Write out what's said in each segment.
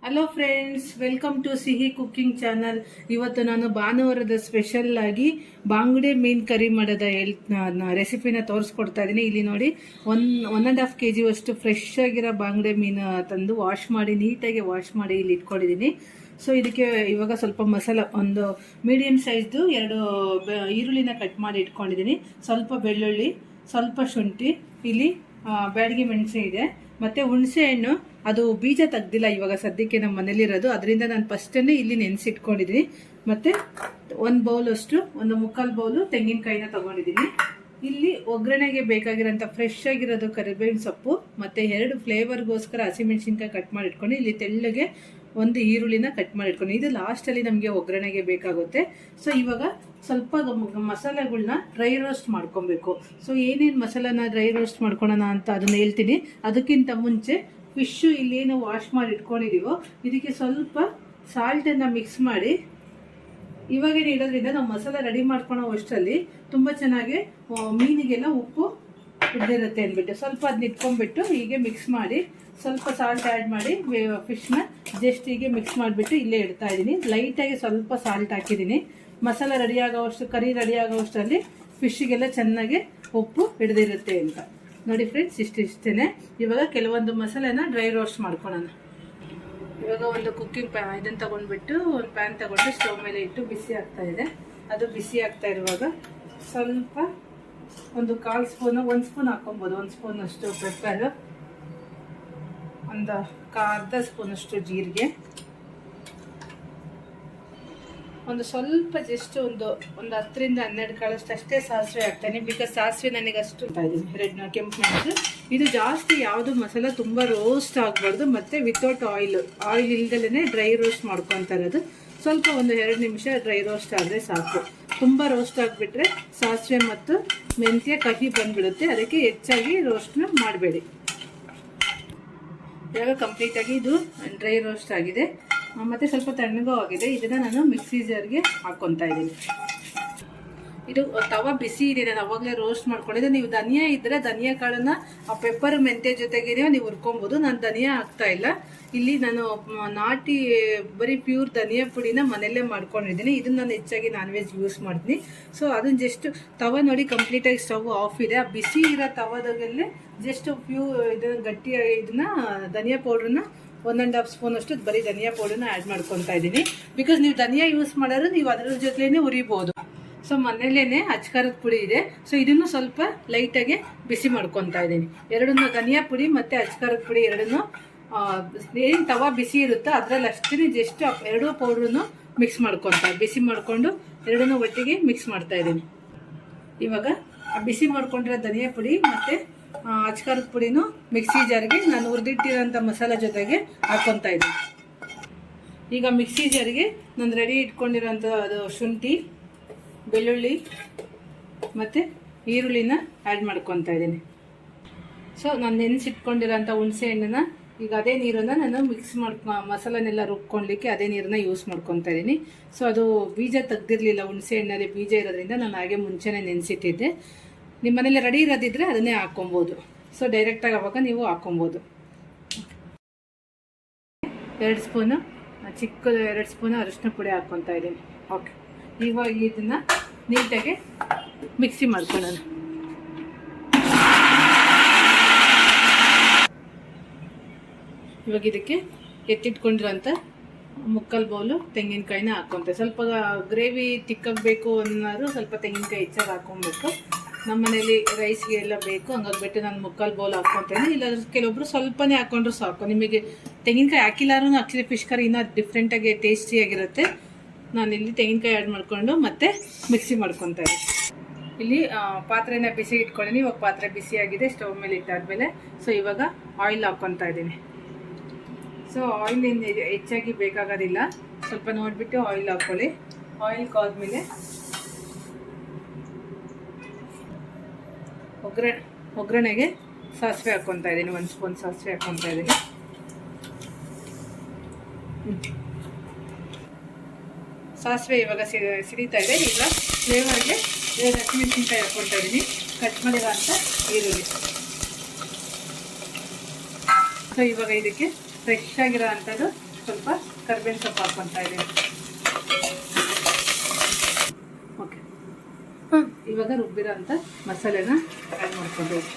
Hello friends, welcome to ಸಿಹಿ cooking channel. ಇವತ್ತು ನಾನು ಭಾನುವಾರದ ಸ್ಪೆಷಲ್ ಆಗಿ ಬಾಂಗುಡೆ ಮೀನ್ ಕರಿ ಮಾಡೋದ ರೆಸಿಪಿನ ತೋರಿಸ್ಕೊಡ್ತಾ ಇದ್ದೀನಿ. ಇಲ್ಲಿ ನೋಡಿ, 1.5 kg ಅಷ್ಟು ಫ್ರೆಶ್ ಆಗಿರೋ ಬಾಂಗುಡೆ ಮೀನು ತಂದು ನೀಟಾಗಿ ವಾಶ್ ಮಾಡಿ ಇಲ್ಲಿ ಇಟ್ಕೊಂಡಿದ್ದೀನಿ. ಸೊ ಇದಕ್ಕೆ ಇವಾಗ ಸ್ವಲ್ಪ ಮಸಾಲ, ಒಂದು ಮೀಡಿಯಂ ಸೈಜ್ದು 2 ಈರುಳ್ಳಿನ ಕಟ್ ಮಾಡಿ ಇಟ್ಕೊಂಡಿದ್ದೀನಿ. ಸ್ವಲ್ಪ ಬೆಳ್ಳುಳ್ಳಿ, ಸ್ವಲ್ಪ ಶುಂಠಿ, ಇಲ್ಲಿ ಬ್ಯಾಡಗಿ ಮೆಣಸು ಇದೆ, ಮತ್ತೆ ಹುಣಸೆ ಹಣ್ಣು. ಅದು ಬೀಜ ತೆಗ್ದಿಲ್ಲ ಇವಾಗ ಸದ್ಯಕ್ಕೆ ನಮ್ಮ ಮನೇಲಿರೋದು, ಅದರಿಂದ ನಾನು ಫಸ್ಟನ್ನೇ ಇಲ್ಲಿ ನೆನೆಸಿಟ್ಕೊಂಡಿದ್ದೀನಿ. ಮತ್ತೆ 1 ಬೌಲ್ ಅಷ್ಟು, 1/4 ಬೌಲು ತೆಂಗಿನಕಾಯಿನ ತಗೊಂಡಿದ್ದೀನಿ. ಇಲ್ಲಿ ಒಗ್ಗರಣೆಗೆ ಬೇಕಾಗಿರೋಂಥ ಫ್ರೆಶ್ ಆಗಿರೋದು ಕರಿಬೇವಿನ ಸೊಪ್ಪು, ಮತ್ತೆ 2 ಫ್ಲೇವರ್ಗೋಸ್ಕರ ಹಸಿಮೆಣಸಿನ್ಕಾಯಿ ಕಟ್ ಮಾಡಿ ಇಟ್ಕೊಂಡು, ಇಲ್ಲಿ ತೆಳ್ಳಗೆ 1 ಈರುಳ್ಳಿನ ಕಟ್ ಮಾಡಿ ಇಟ್ಕೊಂಡು, ಇದು ಲಾಸ್ಟಲ್ಲಿ ನಮಗೆ ಒಗ್ಗರಣೆಗೆ ಬೇಕಾಗುತ್ತೆ. ಸೊ ಇವಾಗ ಸ್ವಲ್ಪ ಮಸಾಲೆಗಳನ್ನ ಡ್ರೈ ರೋಸ್ಟ್ ಮಾಡ್ಕೊಬೇಕು. ಸೊ ಏನೇನು ಮಸಾಲಾನ ಡ್ರೈ ರೋಸ್ಟ್ ಮಾಡ್ಕೊಳ್ಳೋಣ ಅಂತ ಅದನ್ನ ಹೇಳ್ತೀನಿ. ಅದಕ್ಕಿಂತ ಮುಂಚೆ ಫಿಶ್ ಇಲ್ಲೇನು ವಾಶ್ ಮಾಡಿ ಇಟ್ಕೊಂಡಿದೀವೋ ಇದಕ್ಕೆ ಸ್ವಲ್ಪ ಸಾಲ್ಟನ್ನು ಮಿಕ್ಸ್ ಮಾಡಿ ಇವಾಗೇನು ಇಡೋದ್ರಿಂದ ನಾವು ಮಸಾಲೆ ರೆಡಿ ಮಾಡ್ಕೊಳ್ಳೋ ಅಷ್ಟರಲ್ಲಿ ತುಂಬ ಚೆನ್ನಾಗಿ ಮೀನಿಗೆಲ್ಲ ಉಪ್ಪು ಹಿಡಿದಿರುತ್ತೆ ಅಂದ್ಬಿಟ್ಟು ಸ್ವಲ್ಪ ಅದನ್ನ ಇಟ್ಕೊಂಡ್ಬಿಟ್ಟು ಹೀಗೆ ಮಿಕ್ಸ್ ಮಾಡಿ, ಸ್ವಲ್ಪ ಸಾಲ್ಟ್ ಆ್ಯಡ್ ಮಾಡಿ ಫಿಶ್ನ ಜಸ್ಟ್ ಹೀಗೆ ಮಿಕ್ಸ್ ಮಾಡಿಬಿಟ್ಟು ಇಲ್ಲೇ ಇಡ್ತಾ ಇದ್ದೀನಿ. ಲೈಟಾಗಿ ಸ್ವಲ್ಪ ಸಾಲ್ಟ್ ಹಾಕಿದ್ದೀನಿ. ಮಸಾಲೆ ರೆಡಿ ಆಗೋವಷ್ಟು, ಕರಿ ರೆಡಿ ಆಗೋವಷ್ಟರಲ್ಲಿ ಫಿಶ್ಗೆಲ್ಲ ಚೆನ್ನಾಗಿ ಉಪ್ಪು ಹಿಡಿದಿರುತ್ತೆ ಅಂತ. ನೋಡಿ ಫ್ರೆಂಡ್ಸ್, ಇಷ್ಟೇ. ಇವಾಗ ಕೆಲವೊಂದು ಮಸಾಲೆನ ಡ್ರೈ ರೋಸ್ಟ್ ಮಾಡ್ಕೊಳ್ಳೋಣ. ಇವಾಗ ಒಂದು ಕುಕ್ಕಿಂಗ್ ಇದನ್ನು ತಗೊಂಡ್ಬಿಟ್ಟು ಒಂದು ಪ್ಯಾನ್ ತಗೊಂಡು ಸ್ಟವ್ ಮೇಲೆ ಇಟ್ಟು ಬಿಸಿ ಆಗ್ತಾ ಇದೆ. ಅದು ಬಿಸಿ ಆಗ್ತಾ ಇರುವಾಗ ಸ್ವಲ್ಪ ಒಂದು 1/4 ಸ್ಪೂನು, 1 ಸ್ಪೂನ್ ಹಾಕೊಬೋದು, 1 ಸ್ಪೂನ್ ಅಷ್ಟು ಪೆಪ್ಪರ್, ಒಂದು ಅರ್ಧ ಸ್ಪೂನ್ ಅಷ್ಟು ಜೀರಿಗೆ, ಒಂದು ಸ್ವಲ್ಪ ಜಸ್ಟ್ ಒಂದು 10ರಿಂದ 12 ಕಾಳಷ್ಟು ಅಷ್ಟೇ ಸಾಸಿವೆ ಹಾಕ್ತಾನೆ. ಬಿಕಾಸ್ ಸಾಸಿವೆ ನನಗೆ ಅಷ್ಟು ರೆಡ್ ಕೆಂಪು ಮೆಣಸು. ಇದು ಜಾಸ್ತಿ ಯಾವುದು ಮಸಾಲ ತುಂಬ ರೋಸ್ಟ್ ಆಗಬಾರ್ದು, ಮತ್ತು ವಿತೌಟ್ ಆಯಿಲ್ ಇಲ್ದಲೇ ಡ್ರೈ ರೋಸ್ಟ್ ಮಾಡ್ಕೊತಾ ಇರೋದು. ಸ್ವಲ್ಪ ಒಂದು 2 ನಿಮಿಷ ಡ್ರೈ ರೋಸ್ಟ್ ಆದರೆ ಸಾಕು. ತುಂಬ ರೋಸ್ಟ್ ಆಗಿಬಿಟ್ರೆ ಸಾಸಿವೆ ಮತ್ತು ಮೆಂತ್ಯ ಕಹಿ ಬಂದ್ಬಿಡುತ್ತೆ. ಅದಕ್ಕೆ ಹೆಚ್ಚಾಗಿ ರೋಸ್ಟ್ನ ಮಾಡಬೇಡಿ. ಇವಾಗ ಕಂಪ್ಲೀಟಾಗಿ ಇದು ಡ್ರೈ ರೋಸ್ಟ್ ಆಗಿದೆ, ಮತ್ತು ಸ್ವಲ್ಪ ತಣ್ಣಗೂ ಆಗಿದೆ. ಇದನ್ನು ನಾನು ಮಿಕ್ಸಿ ಜಾರ್ಗೆ ಹಾಕ್ಕೊತಾ ಇದ್ದೀನಿ. ಇದು ತವ ಬಿಸಿ ಇದೆ, ನಾನು ಅವಾಗಲೇ ರೋಸ್ಟ್ ಮಾಡ್ಕೊಂಡಿದ್ದೆ. ನೀವು ಧನಿಯಾ ಇದ್ದರೆ ಧನಿಯಾ ಕಾಳನ್ನು ಆ ಪೆಪ್ಪರ್ ಮೆಂತ್ಯ ಜೊತೆಗೇ ನೀವು ಹುರ್ಕೊಬೋದು. ನಾನು ಧನಿಯಾ ಹಾಕ್ತಾ ಇಲ್ಲ. ಇಲ್ಲಿ ನಾನು ನಾಟಿ ಬರೀ ಪ್ಯೂರ್ ಧನಿಯಾ ಪುಡಿನ ಮನೆಯಲ್ಲೇ ಮಾಡ್ಕೊಂಡಿದ್ದೀನಿ. ಇದನ್ನು ನಾನು ಹೆಚ್ಚಾಗಿ ನಾನ್ ವೆಜ್ ಯೂಸ್ ಮಾಡ್ತೀನಿ. ಸೊ ಅದನ್ನು ಜಸ್ಟ್ ತವ ನೋಡಿ ಕಂಪ್ಲೀಟಾಗಿ ಸ್ಟವ್ ಆಫ್ ಇದೆ. ಆ ಬಿಸಿ ಇರೋ ತವದಾಗಲ್ಲೇ ಜಸ್ಟ್ ಇದನ್ನು ಗಟ್ಟಿಯಾಗಿ ಇದನ್ನ ಧನಿಯಾ ಪೌಡ್ರನ್ನ 1.5 ಸ್ಪೂನ್ ಅಷ್ಟು ಬರೀ ಧನಿಯಾ ಪೌಡರ್ನ ಆ್ಯಡ್ ಮಾಡ್ಕೊತಾ ಇದ್ದೀನಿ. ಬಿಕಾಸ್ ನೀವು ಧನಿಯಾ ಯೂಸ್ ಮಾಡೋರು ನೀವು ಅದರ ಜೊತೆಲೇ ಉರಿಬೋದು. ಸೊ ಮನೇಲೇ ಅಚ್ಕಾರದ ಪುಡಿ ಇದೆ. ಸೊ ಇದನ್ನು ಸ್ವಲ್ಪ ಲೈಟಾಗಿ ಬಿಸಿ ಮಾಡ್ಕೊತಾ ಇದ್ದೀನಿ. ಎರಡನ್ನೂ ಧನಿಯಾ ಪುಡಿ ಮತ್ತು ಅಚ್ಕಾರದ ಪುಡಿ ಎರಡನ್ನೂ ಏನು ತವ ಬಿಸಿ ಇರುತ್ತೋ ಅದರಲ್ಲಿ ಅಷ್ಟೇ ಜಸ್ಟ್ 2 ಪೌಡ್ರನ್ನು ಮಿಕ್ಸ್ ಬಿಸಿ ಮಾಡಿಕೊಂಡು ಎರಡನ್ನೂ ಒಟ್ಟಿಗೆ ಮಿಕ್ಸ್ ಮಾಡ್ತಾ ಇದ್ದೀನಿ. ಇವಾಗ ಬಿಸಿ ಮಾಡ್ಕೊಂಡಿರೋ ಧನಿಯಾ ಪುಡಿ ಮತ್ತು ಅಚ್ಕಾರದ ಪುಡಿನೂ ಮಿಕ್ಸಿ ಜಾರ್ಗೆ ನಾನು ಹುರಿದಿಟ್ಟಿರೋಂಥ ಮಸಾಲೆ ಜೊತೆಗೆ ಹಾಕ್ಕೊತಾ ಇದ್ದೀನಿ. ಈಗ ಮಿಕ್ಸಿ ಜಾರ್ಗೆ ನಾನು ರೆಡಿ ಇಟ್ಕೊಂಡಿರೋಂಥ ಅದು ಶುಂಠಿ, ಬೆಳ್ಳುಳ್ಳಿ ಮತ್ತು ಈರುಳ್ಳಿನ ಆ್ಯಡ್ ಮಾಡ್ಕೊತಾ ಇದ್ದೀನಿ. ಸೊ ನಾನು ನೆನೆಸಿಟ್ಕೊಂಡಿರೋಂಥ ಹುಣಸೆ ಹಣ್ಣನ್ನ ಈಗ ಅದೇ ನೀರನ್ನು ನಾನು ಮಿಕ್ಸ್ ಮಸಾಲನೆಲ್ಲ ರುಬ್ಕೊಳ್ಲಿಕ್ಕೆ ಅದೇ ನೀರನ್ನ ಯೂಸ್ ಮಾಡ್ಕೊತಾ ಇದ್ದೀನಿ. ಸೊ ಅದು ಬೀಜ ತೆಗ್ದಿರಲಿಲ್ಲ, ಹುಣಸೆ ಹಣ್ಣಲ್ಲಿ ಬೀಜ ಇರೋದ್ರಿಂದ ನಾನು ಹಾಗೆ ಮುಂಚೆನೇ ನೆನೆಸಿಟ್ಟಿದ್ದೆ. ನಿಮ್ಮ ಮನೇಲಿ ರೆಡಿ ಇರೋದಿದ್ರೆ ಅದನ್ನೇ ಹಾಕ್ಕೊಬೋದು. ಸೊ ಡೈರೆಕ್ಟಾಗಿ ಅವಾಗ ನೀವು ಹಾಕ್ಕೊಬೋದು. 2 ಸ್ಪೂನು ಚಿಕ್ಕದು 2 ಸ್ಪೂನು ಅರಿಶಿನ ಪುಡಿ ಹಾಕ್ಕೊತಾ ಇದ್ದೀನಿ. ಓಕೆ, ಇವಾಗ ಇದನ್ನು ನೀಟಾಗಿ ಮಿಕ್ಸಿ ಮಾಡ್ಕೊಳ್ಳೋಣ. ಇವಾಗ ಇದಕ್ಕೆ ಎತ್ತಿಟ್ಕೊಂಡಿರೋಂಥ 1/4 ಬೌಲು ತೆಂಗಿನಕಾಯಿನ ಹಾಕ್ಕೊತಾರೆ. ಸ್ವಲ್ಪ ಗ್ರೇವಿ ತಿಕ್ಕಾಗಬೇಕು ಅನ್ನೋರು ಸ್ವಲ್ಪ ತೆಂಗಿನಕಾಯಿ ಹೆಚ್ಚಾಗಿ ಹಾಕ್ಕೊಬೇಕು. ನಮ್ಮ ಮನೇಲಿ ರೈಸ್ಗೆ ಎಲ್ಲ ಬೇಕು, ಹಂಗಾಗ್ಬಿಟ್ಟು ನಾನು 1/4 ಬೌಲ್ ಹಾಕ್ಕೊತೇನೆ. ಇಲ್ಲ ಕೆಲವೊಬ್ರು ಸ್ವಲ್ಪನೇ ಹಾಕ್ಕೊಂಡ್ರು ಸಾಕು. ನಿಮಗೆ ತೆಂಗಿನಕಾಯಿ ಹಾಕಿಲ್ಲಾರು ಆ್ಯಕ್ಚುಲಿ ಫಿಶ್ ಕರಿ ಇನ್ನೂ ಡಿಫ್ರೆಂಟಾಗಿ ಟೇಸ್ಟಿಯಾಗಿರುತ್ತೆ. ನಾನಿಲ್ಲಿ ತೆಂಗಿನಕಾಯಿ ಆ್ಯಡ್ ಮಾಡಿಕೊಂಡು ಮತ್ತೆ ಮಿಕ್ಸಿ ಮಾಡ್ಕೊತಾ ಇದ್ದೀನಿ. ಇಲ್ಲಿ ಪಾತ್ರೆನ ಬಿಸಿ ಇಟ್ಕೊಂಡಿನಿ. ಇವಾಗ ಪಾತ್ರೆ ಬಿಸಿಯಾಗಿದೆ, ಸ್ಟವ್ ಮೇಲೆ ಇಟ್ಟಾದ್ಮೇಲೆ ಸೊ ಇವಾಗ ಆಯಿಲ್ ಹಾಕ್ಕೊತಾ ಇದ್ದೀನಿ. ಸೊ ಆಯಿಲ್ ಏನು ಹೆಚ್ಚಾಗಿ ಬೇಕಾಗೋದಿಲ್ಲ, ಸ್ವಲ್ಪ ನೋಡಿಬಿಟ್ಟು ಆಯಿಲ್ ಹಾಕ್ಕೊಳ್ಳಿ. ಆಯಿಲ್ ಕಾದ್ಮೇಲೆ ಒಗ್ಗರಣೆಗೆ ಸಾಸಿವೆ ಹಾಕ್ಕೊತಾ ಇದ್ದೀನಿ. 1 ಸ್ಪೂನ್ ಸಾಸಿವೆ ಹಾಕ್ಕೊತಾ ಇದ್ದೀನಿ. ಸಾಸಿವೆ ಇವಾಗ ಸಿಡಿತಾ ಇದೆ. ಈಗ ಫ್ಲೇವರ್ಗೆ 2 ಹಸಿಮೆಣಸಿನ್ಕಾಯಿ ಹಾಕ್ಕೊತಾ ಇದ್ದೀನಿ, ಕಟ್ ಮಾಡಿರೋ ಅಂಥ ಈರುಳ್ಳಿ. ಸೊ ಇವಾಗ ಇದಕ್ಕೆ ಫ್ರೆಶ್ ಆಗಿರೋ ಅಂಥದ್ದು ಸ್ವಲ್ಪ ಕರಿಬೇವಿನ ಸೊಪ್ಪು ಹಾಕ್ಕೊತಾ ಇದ್ದೀನಿ. ಓಕೆ, ಇವಾಗ ರುಬ್ಬಿರೋ ಅಂತ ಮಸಾಲೆನ ಆ್ಯಡ್ ಮಾಡ್ಕೊಬೇಕು.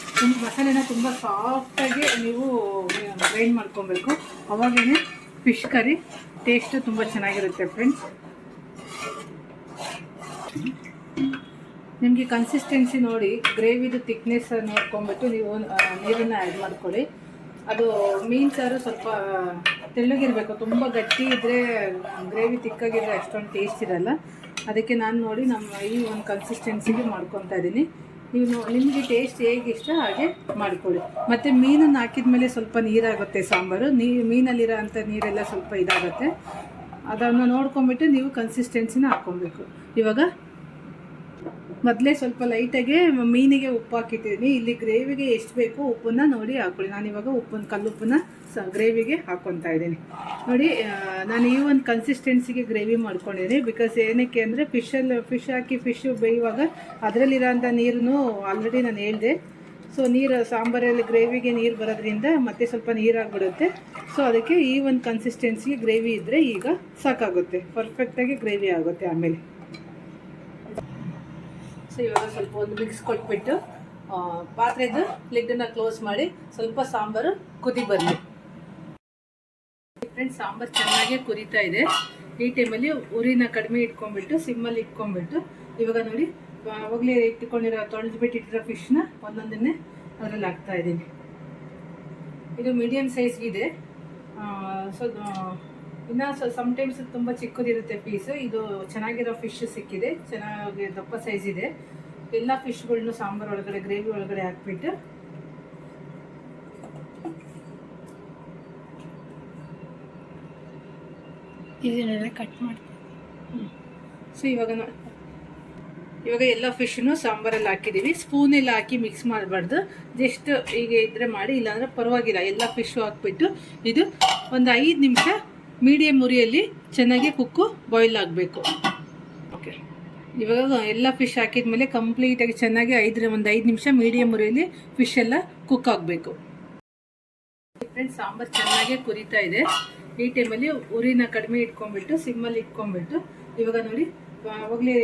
ಮಸಾಲೆನ ತುಂಬ ಸಾಫ್ಟಾಗಿ ನೀವು ಗ್ರೈಂಡ್ ಮಾಡ್ಕೊಬೇಕು, ಅವಾಗೇ ಫಿಶ್ ಕರಿ ಟೇಸ್ಟು ತುಂಬ ಚೆನ್ನಾಗಿರುತ್ತೆ ಫ್ರೆಂಡ್ಸ್. ನಿಮಗೆ ಕನ್ಸಿಸ್ಟೆನ್ಸಿ ನೋಡಿ, ಗ್ರೇವಿದು ಥಿಕ್ನೆಸ್ ನೋಡ್ಕೊಂಬಿಟ್ಟು ನೀವು ನೀರನ್ನು ಆ್ಯಡ್ ಮಾಡ್ಕೊಳ್ಳಿ. ಅದು ಮೀನು ಸಾರು ಸ್ವಲ್ಪ ತೆಳ್ಳಗಿರಬೇಕು, ತುಂಬ ಗಟ್ಟಿ ಇದ್ದರೆ ಗ್ರೇವಿ ತಿಕ್ಕಾಗಿದ್ರೆ ಅಷ್ಟೊಂದು ಟೇಸ್ಟ್ ಇರಲ್ಲ. ಅದಕ್ಕೆ ನಾನು ನೋಡಿ ಈ ಒಂದು ಕನ್ಸಿಸ್ಟೆನ್ಸಿಗೆ ಮಾಡ್ಕೊತಾ ಇದ್ದೀನಿ. ನೀವು ನಿಮಗೆ ಟೇಸ್ಟ್ ಹೇಗೆ ಇಷ್ಟ ಹಾಗೆ ಮಾಡ್ಕೊಳ್ಳಿ. ಮತ್ತು ಮೀನನ್ನು ಹಾಕಿದ ಮೇಲೆ ಸ್ವಲ್ಪ ನೀರಾಗುತ್ತೆ ಸಾಂಬಾರು, ಮೀನಲ್ಲಿರೋ ಅಂಥ ನೀರೆಲ್ಲ ಸ್ವಲ್ಪ ಇದಾಗುತ್ತೆ. ಅದನ್ನು ನೋಡ್ಕೊಂಬಿಟ್ಟು ನೀವು ಕನ್ಸಿಸ್ಟೆನ್ಸಿನ ಹಾಕ್ಕೊಬೇಕು. ಇವಾಗ ಮೊದಲೇ ಸ್ವಲ್ಪ ಲೈಟಾಗೆ ಮೀನಿಗೆ ಉಪ್ಪು ಹಾಕಿಟ್ಟಿದ್ದೀನಿ. ಇಲ್ಲಿ ಗ್ರೇವಿಗೆ ಎಷ್ಟು ಬೇಕೋ ಉಪ್ಪನ್ನು ನೋಡಿ ಹಾಕ್ಕೊಳ್ಳಿ. ನಾನಿವಾಗ ಕಲ್ಲುಪ್ಪನ್ನ ಗ್ರೇವಿಗೆ ಹಾಕ್ಕೊತಾ ಇದ್ದೀನಿ. ನೋಡಿ, ನಾನು ಈ ಒಂದು ಕನ್ಸಿಸ್ಟೆನ್ಸಿಗೆ ಗ್ರೇವಿ ಮಾಡ್ಕೊಂಡಿದ್ದೀನಿ. ಬಿಕಾಸ್ ಏನಕ್ಕೆ ಅಂದರೆ ಫಿಶ್ ಹಾಕಿ ಫಿಶ್ ಬೇಯುವಾಗ ಅದರಲ್ಲಿರೋಂಥ ನೀರನ್ನು ಆಲ್ರೆಡಿ ನಾನು ಹೇಳಿದೆ. ಸೊ ನೀರು ಸಾಂಬಾರಲ್ಲಿ ಗ್ರೇವಿಗೆ ನೀರು ಬರೋದ್ರಿಂದ ಮತ್ತೆ ಸ್ವಲ್ಪ ನೀರಾಗ್ಬಿಡುತ್ತೆ. ಸೊ ಅದಕ್ಕೆ ಈ ಒಂದು ಕನ್ಸಿಸ್ಟೆನ್ಸಿಗೆ ಗ್ರೇವಿ ಇದ್ದರೆ ಈಗ ಸಾಕಾಗುತ್ತೆ, ಪರ್ಫೆಕ್ಟಾಗಿ ಗ್ರೇವಿ ಆಗುತ್ತೆ. ಆಮೇಲೆ ಸೊ ಇವಾಗ ಸ್ವಲ್ಪ ಒಂದು ಮಿಕ್ಸ್ ಕೊಟ್ಬಿಟ್ಟು ಪಾತ್ರೆದು ಲಿಡ್ಡನ್ನು ಕ್ಲೋಸ್ ಮಾಡಿ ಸ್ವಲ್ಪ ಸಾಂಬಾರು ಕುದಿ ಬರಲಿ. ಫ್ರೆಂಡ್ಸ್, ಸಾಂಬಾರು ಚೆನ್ನಾಗೇ ಕುದೀತಾ ಇದೆ. ಈ ಟೈಮಲ್ಲಿ ಉರಿನ ಕಡಿಮೆ ಇಟ್ಕೊಂಡ್ಬಿಟ್ಟು ಸಿಮ್ಮಲ್ಲಿ ಇಟ್ಕೊಂಡ್ಬಿಟ್ಟು ಇವಾಗ ನೋಡಿ, ಅವಾಗಲೇ ತೊಳೆದ್ಬಿಟ್ಟಿರೋ ಫಿಶ್ನ ಒಂದೊಂದನ್ನೇ ಅದರಲ್ಲಿ ಹಾಕ್ತಾ ಇದ್ದೀನಿ. ಇದು ಮೀಡಿಯಮ್ ಸೈಜ್ಗಿದೆ. ಸೊ ಇನ್ನು ಸಮ್ಟೈಮ್ಸ್ ತುಂಬ ಚಿಕ್ಕದಿರುತ್ತೆ ಪೀಸು. ಇದು ಚೆನ್ನಾಗಿರೋ ಫಿಶ್ ಸಿಕ್ಕಿದೆ, ಚೆನ್ನಾಗಿ ದಪ್ಪ ಸೈಜ್ ಇದೆ. ಎಲ್ಲ ಫಿಶ್ಗಳನ್ನೂ ಸಾಂಬಾರು ಒಳಗಡೆ ಗ್ರೇವಿ ಒಳಗಡೆ ಹಾಕ್ಬಿಟ್ಟು ಇದನ್ನೆಲ್ಲ ಕಟ್ ಮಾಡ್ತೀನಿ. ಸೊ ಇವಾಗ ಎಲ್ಲ ಫಿಶ್ನು ಸಾಂಬಾರಲ್ಲಿ ಹಾಕಿದ್ದೀವಿ. ಸ್ಪೂನೆಲ್ಲ ಹಾಕಿ ಮಿಕ್ಸ್ ಮಾಡಬಾರ್ದು, ಜಸ್ಟ್ ಹೀಗೆ ಇದ್ರೆ ಮಾಡಿ, ಇಲ್ಲಾಂದರೆ ಪರವಾಗಿಲ್ಲ. ಎಲ್ಲ ಫಿಶ್ಶು ಹಾಕ್ಬಿಟ್ಟು ಇದು ಒಂದು 5 ನಿಮಿಷ ಮೀಡಿಯಮ್ ಉರಿಯಲ್ಲಿ ಚೆನ್ನಾಗಿ ಬಾಯ್ಲ್ ಆಗಬೇಕು. ಓಕೆ, ಇವಾಗ ಎಲ್ಲ ಫಿಶ್ ಹಾಕಿದ್ಮೇಲೆ ಕಂಪ್ಲೀಟಾಗಿ ಚೆನ್ನಾಗಿ ಒಂದು 5 ನಿಮಿಷ ಮೀಡಿಯಮ್ ಉರಿಯಲ್ಲಿ ಫಿಶ್ ಎಲ್ಲ ಕುಕ್ ಆಗಬೇಕು. ಫ್ರೆಂಡ್ಸ್, ಸಾಂಬಾರು ಚೆನ್ನಾಗೇ ಕುದೀತಾ ಇದೆ. ಈ ಟೈಮಲ್ಲಿ ಉರಿನ ಕಡಿಮೆ ಇಟ್ಕೊಂಡ್ಬಿಟ್ಟು ಸಿಮ್ಮಲ್ಲಿ ಇಟ್ಕೊಂಡ್ಬಿಟ್ಟು ಇವಾಗ ನೋಡಿ, ಅವಾಗಲೇ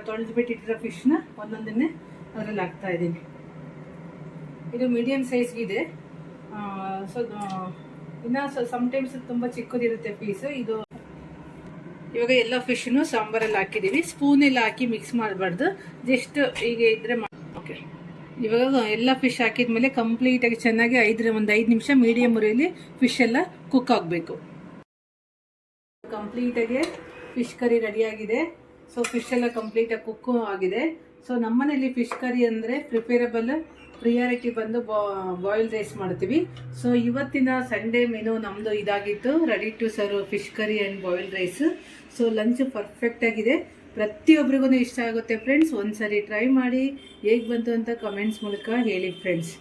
ತೊಳೆದ್ಬಿಟ್ಟಿರೋ ಫಿಶ್ನ ಒಂದೊಂದನ್ನೇ ಅದರಲ್ಲಿ ಹಾಕ್ತಾ ಇದ್ದೀನಿ. ಇದು ಮೀಡಿಯಮ್ ಸೈಜ್ಗಿದೆ. ಸೊ ಇನ್ನು ಸಮ್ಟೈಮ್ಸ್ ತುಂಬ ಚಿಕ್ಕದಿರುತ್ತೆ ಪೀಸು. ಇದು ಇವಾಗ ಎಲ್ಲ ಫಿಶ್ನು ಸಾಂಬಾರಲ್ಲಿ ಹಾಕಿದ್ದೀವಿ. ಸ್ಪೂನೆಲ್ಲ ಹಾಕಿ ಮಿಕ್ಸ್ ಮಾಡಬಾರ್ದು, ಜಸ್ಟ್ ಹೀಗೆ ಇದ್ರೆ ಓಕೆ. ಇವಾಗ ಎಲ್ಲ ಫಿಶ್ ಹಾಕಿದ್ಮೇಲೆ ಕಂಪ್ಲೀಟಾಗಿ ಚೆನ್ನಾಗಿ ಒಂದು 5 ನಿಮಿಷ ಮೀಡಿಯಮ್ ಉರಿಯಲ್ಲಿ ಫಿಶ್ ಎಲ್ಲ ಕುಕ್ ಆಗಬೇಕು. ಕಂಪ್ಲೀಟಾಗಿ ಫಿಶ್ ಕರಿ ರೆಡಿಯಾಗಿದೆ. ಸೊ ಫಿಶ್ ಎಲ್ಲ ಕಂಪ್ಲೀಟಾಗಿ ಕುಕ್ಕು ಆಗಿದೆ. ಸೊ ನಮ್ಮನೇಲಿ ಫಿಶ್ ಕರಿ ಅಂದರೆ ಪ್ರಿಯಾರಿಟಿ ಬಂದು ಬಾಯ್ಲ್ಡ್ ರೈಸ್ ಮಾಡ್ತೀವಿ. ಸೊ ಇವತ್ತಿನ ಸಂಡೇ ಮೆನು ನಮ್ಮದು ಇದಾಗಿತ್ತು, ready to serve fish curry and boiled rice. So lunch ಪರ್ಫೆಕ್ಟಾಗಿದೆ, ಪ್ರತಿಯೊಬ್ಬರಿಗೂ ಇಷ್ಟ ಆಗುತ್ತೆ ಫ್ರೆಂಡ್ಸ್. ಒಂದ್ಸರಿ ಟ್ರೈ ಮಾಡಿ, ಹೇಗೆ ಬಂತು ಅಂತ ಕಮೆಂಟ್ಸ್ ಮೂಲಕ ಹೇಳಿ ಫ್ರೆಂಡ್ಸ್.